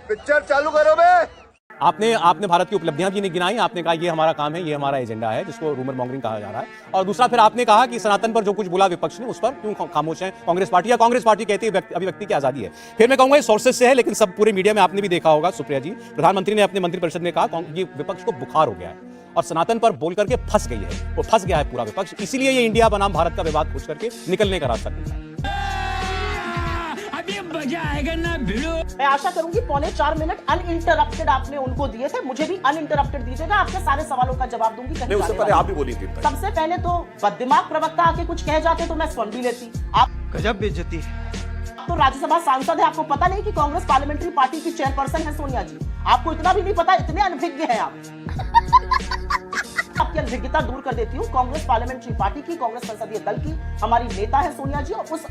Picture चालू करो बे। आपने भारत की उपलब्धियां भी नहीं गिनाई। आपने कहा ये हमारा काम है, ये हमारा एजेंडा है, जिसको रूमर मॉन्गरिंग कहा जा रहा है। और दूसरा फिर आपने कहा कि सनातन पर जो कुछ बोला विपक्ष ने उस पर क्यों खामोश है कांग्रेस पार्टी, या कांग्रेस पार्टी कहती है अभिव्यक्ति की आजादी है। फिर मैं कहूंगा ये सोर्सेज से है, लेकिन सब पूरे मीडिया में आपने भी देखा होगा सुप्रिया जी, प्रधानमंत्री ने अपने मंत्रिपरिषद में कहा ये विपक्ष को बुखार हो गया है और सनातन पर बोल करके फंस गई है, वो फंस गया है पूरा विपक्ष, इसीलिए ये इंडिया बनाम भारत का विवाद खोज करके निकलने का रास्ता ढूंढा है। मजा आएगा ना भिड़ो। मैं आशा करूंगी 4.25 मिनट अनइंटरप्टेड आपने उनको दिए थे, मुझे भी अनइंटरप्टेड दीजिएगा, आपके सारे सवालों का जवाब दूंगी। नहीं, उससे पहले आप ही बोली थी। सबसे पहले तो बददिमाग प्रवक्ता आके कुछ कह जाते तो मैं सुन भी लेती। आप गजब बेइज्जती है। तो राज्यसभा सांसद है, आपको पता नहीं कि कांग्रेस पार्लियामेंट्री पार्टी की चेयरपर्सन है सोनिया जी? आपको इतना भी नहीं पता, इतने अनभिज्ञ हैं आप। आपकी अनभिज्ञता दूर कर देती हूँ। कांग्रेस पार्लियामेंट्री पार्टी की, कांग्रेस संसदीय दल की हमारी नेता है सोनिया जी, और उस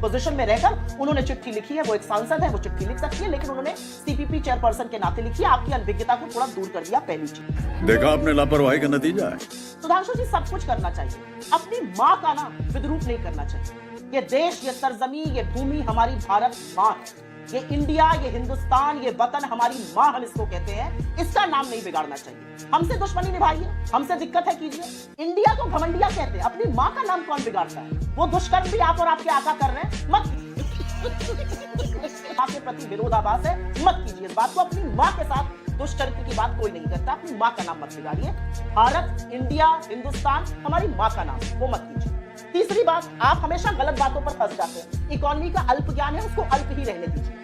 पोजीशन में रहकर उन्होंने चिट्ठी लिखी है। वो एक सांसद है, वो चिट्ठी लिख सकती है, लेकिन उन्होंने सीपीपी चेयरपर्सन के नाते लिखी है। आपकी अनभिज्ञता को थोड़ा दूर कर दिया, पहली चीज। देखा आपने लापरवाही का नतीजा है। सुधांशु जी, सब कुछ करना चाहिए, अपनी माँ का ना विद्रूप नहीं करना चाहिए। ये देश, ये सरजमी, ये भूमि हमारी भारत माँ, ये इंडिया, ये हिंदुस्तान, ये वतन हमारी माँ, हम इसको कहते हैं, इसका नाम नहीं बिगाड़ना चाहिए। हमसे दुश्मनी निभाइए, हमसे दिक्कत है कीजिए। इंडिया को घमंडिया कहते हैं, अपनी माँ का नाम कौन बिगाड़ता है? वो दुष्कर्म भी आप और आपके आका कर रहे हैं, मत माँ के प्रति विरोधाभास है, मत कीजिए इस बात को। अपनी माँ के साथ दुष्चरित्र की बात कोई नहीं करता, अपनी माँ का नाम मत बिगाड़िए। भारत, इंडिया, हिंदुस्तान हमारी माँ का नाम, वो मत कीजिए। तीसरी बात, आप हमेशा गलत बातों पर फंस जाते हैं। इकोनॉमी का अल्प ज्ञान है, उसको अल्प ही रहने दीजिए।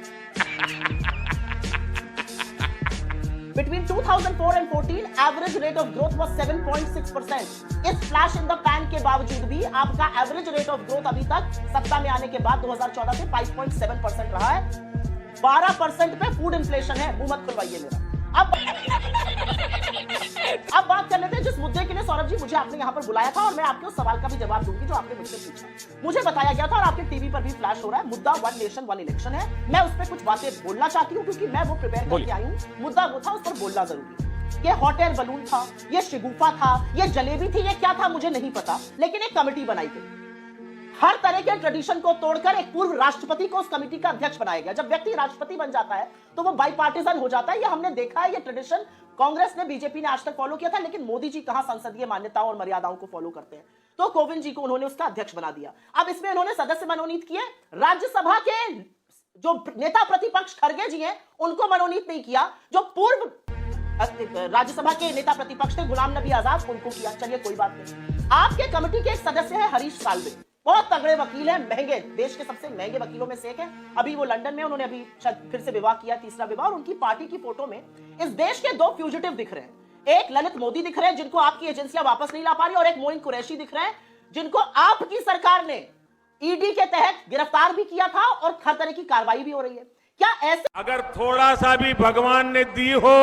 Between 2004 and 14, average rate of growth was 7.6%. इस फ्लैश इन द पैन के बावजूद भी आपका एवरेज रेट ऑफ ग्रोथ अभी तक सत्ता में आने के बाद 2014 से 5.7% रहा है। 12% पे फूड इन्फ्लेशन है, मुंह मत खुलवाइए मेरा। अब बात कर लेते हैं जिस मुद्दे के लिए सौरभ जी मुझे आपने यहाँ पर बुलाया था, और मैं आपके उस सवाल का भी जवाब दूंगी जो आपने मुझसे पूछा। मुझे बताया गया था और आपके टीवी पर भी फ्लैश हो रहा है, मुद्दा वन नेशन वन इलेक्शन है। मैं उस पर कुछ बातें बोलना चाहती हूँ क्योंकि मैं वो प्रिपेयर करके आई हूँ। मुद्दा वो था, उस पर बोलना जरूरी है। ये हॉट एयर बलून था, ये शिगुफा था, ये जलेबी थी, ये क्या था मुझे नहीं पता, लेकिन एक कमेटी बनाई गई। हर तरह के ट्रेडिशन को तोड़कर एक पूर्व राष्ट्रपति को उस कमेटी का अध्यक्ष बनाया गया। जब व्यक्ति राष्ट्रपति बन जाता है तो वो बाईपार्टिजन हो जाता है। ये हमने देखा है, ये ट्रेडिशन कांग्रेस ने, बीजेपी ने आज तक फॉलो किया था, लेकिन मोदी जी कहां संसदीय मान्यताओं और मर्यादाओं को फॉलो करते हैं। तो कोविंद जी को उन्होंने उसका अध्यक्ष बना दिया। अब इसमें उन्होंने सदस्य मनोनीत किए। राज्यसभा के जो नेता प्रतिपक्ष खड़गे जी हैं उनको मनोनीत नहीं किया। जो पूर्व राज्यसभा के नेता प्रतिपक्ष थे गुलाम नबी आजाद, उनको किया। चलिए कोई बात नहीं। आपके कमेटी के एक सदस्य है हरीश साल्वे, बहुत तगड़े वकील हैं, महंगे, देश के सबसे महंगे वकीलों में से एक है। अभी वो लंदन में, उन्होंने अभी फिर से विवाह किया, तीसरा विवाह। और उनकी पार्टी की फोटो में इस देश के 2 फ्यूजिटिव दिख रहे हैं। एक ललित मोदी दिख रहे हैं जिनको आपकी एजेंसियां वापस नहीं ला पा रही, और एक मोइन कुरैशी दिख रहे हैं जिनको आपकी सरकार ने ईडी के तहत गिरफ्तार भी किया था और हर तरह की कार्रवाई भी हो रही है। क्या ऐसे अगर थोड़ा सा भी भगवान ने दी हो